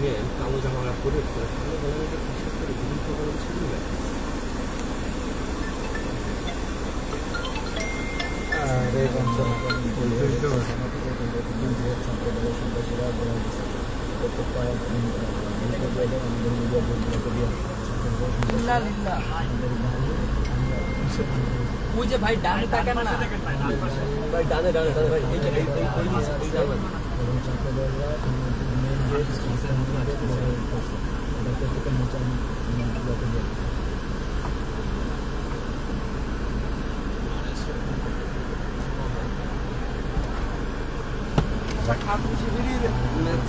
নিয়ে কালো জামা পরে কালো গলাকে পোশাক করে বিরুদ্ধ করার ছিল না। ওই যে ভাই ডানে তাকান না ভাই, ডানে ডানে ডানে ভাই, এই যে এই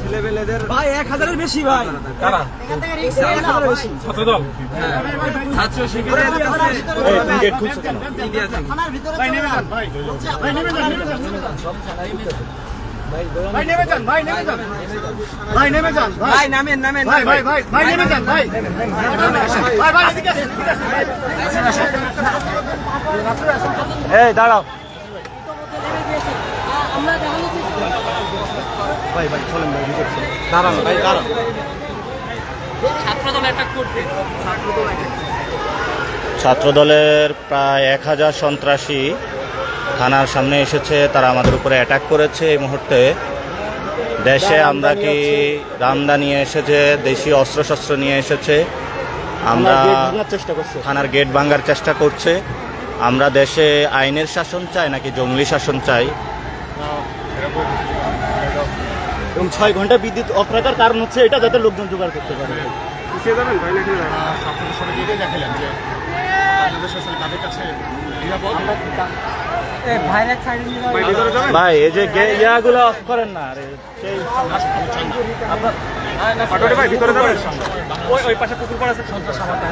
ছেলেবেলেদের ভাই 1000-এর বেশি ভাই, কারা এখান থেকে রিস্ক 1000-এর বেশি ছাত্রদল, ছাত্র শিবিরের এই গেট খুলছে কেন থানার ভিতরে ভাই নেমে যান, ভাই ভাই নেমে যান, ভাই নেমে যান, ভাই নেমে যান, ভাই নেমে যান, ভাই নামেন নামেন, ভাই ভাই ভাই ভাই নেমে যান, ভাই ভাই ভাই এদিকে আসেন, এদিকে আসেন, এই দাঁড়াও আমরা দেখানো ভাই ভাই চলেন ভাই, ভিতরে দাঁড়ান ভাই, দাঁড়ান। ছাত্রদলের প্রায় 1000 সন্ত্রাসী থানার সামনে এসেছে, তারা আমাদের উপরে অ্যাটাক করেছে। এই মুহূর্তে দেশে আমরা কি রামদা নিয়ে এসেছে, দেশি অস্ত্রশস্ত্র নিয়ে এসেছে, আমরা থানার গেট ভাঙার চেষ্টা করছে। আমরা দেশে আইনের শাসন চাই নাকি জঙ্গলি শাসন চাই? এবং 6 ঘন্টা বিদ্যুৎ অফ রাখার কারণ হচ্ছে এটা, যাতে লোকজন জোগাড় করতে পারে। ভাই এই যে ইয়াগুলো অফ করেন না, আরে সেই ভাই ভিতরে যাবেন, ওই পাশে পুকুর পাড় আছে, সন্ত্রাস আমাদের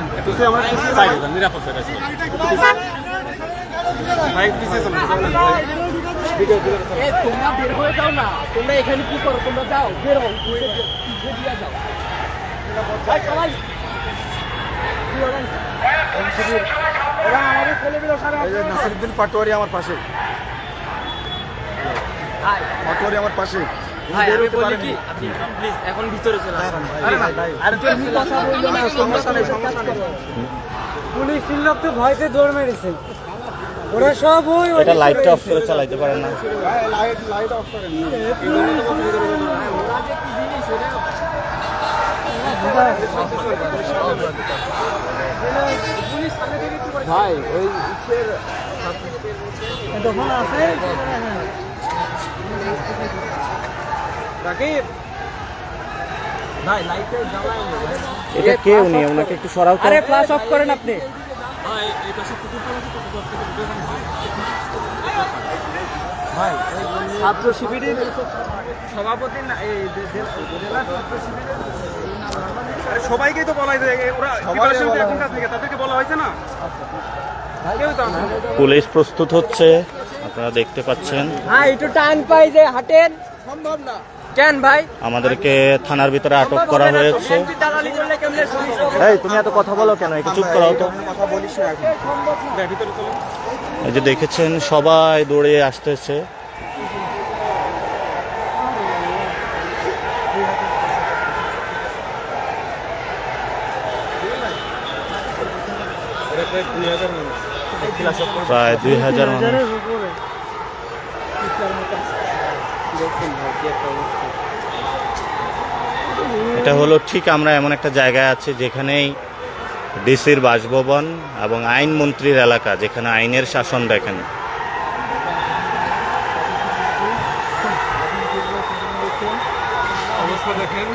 আমরা সাইডে যান, নিরাপদ জায়গা আছে ভাই, পিছিয়ে চলুন, তোমরা বের হয়ে যাও না, তোমরা এখানে কি করো, তোমরা যাও, বের হও, যাও ভাই সবাই আমাদের ছেলেগুলো সারা নাসিরউদ্দিন পাটোয়ারি আমার পাশে, পাটোয়ারি আমার পাশে। ভাই আমি বলি কি, আপনি প্লিজ এখন ভিতরে চলে আসুন। আরে তুমি কথা বলছো না, সমস্যা নেই, সমস্যা নেই। পুলিশ লোক তো ভয়তে দৌড় মেরেছে, ওরা সব ওই এটা লাইটটা অফ করে চালাইতে পারে না। লাইট অফ করেন। ভাই ওই ইচ্ছের দোকান আছে রাকিব ভাই, লাইটে জ্বালায় না। এটা কে উনি? ওনাকে একটু সরাও তো। আরে ফ্ল্যাশ অফ করেন আপনি। ভাই ছাত্র শিবিরের সভাপতি না, এই জেলা ছাত্র শিবিরের সবাইকেই তো বলা যায়, ওরা এখনকার থেকে তাদেরকে বলা হয়েছে না, কেউ তো পুলিশ প্রস্তুত হচ্ছে, আপনারা দেখতে পাচ্ছেন। হ্যাঁ একটু টান পাই যে হাঁটেন, সম্ভব না কেন ভাই? আমাদেরকে থানার ভিতরে আটক করা হয়েছে। এই তুমি এত কথা বলো কেন? একটু চুপ করাও তো। এই যে দেখেছেন সবাই দৌড়ে আসতেছে। প্রায় 2000 মানুষ। এটা হলো ঠিক আমরা এমন একটা জায়গায় আছি যেখানেই ডিসির বাসভবন এবং আইনমন্ত্রীর এলাকা, যেখানে আইনের শাসন দেখেন। অবস্থা দেখেন,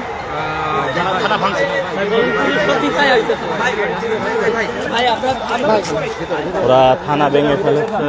ওরা থানা ভেঙে ফেলেছে।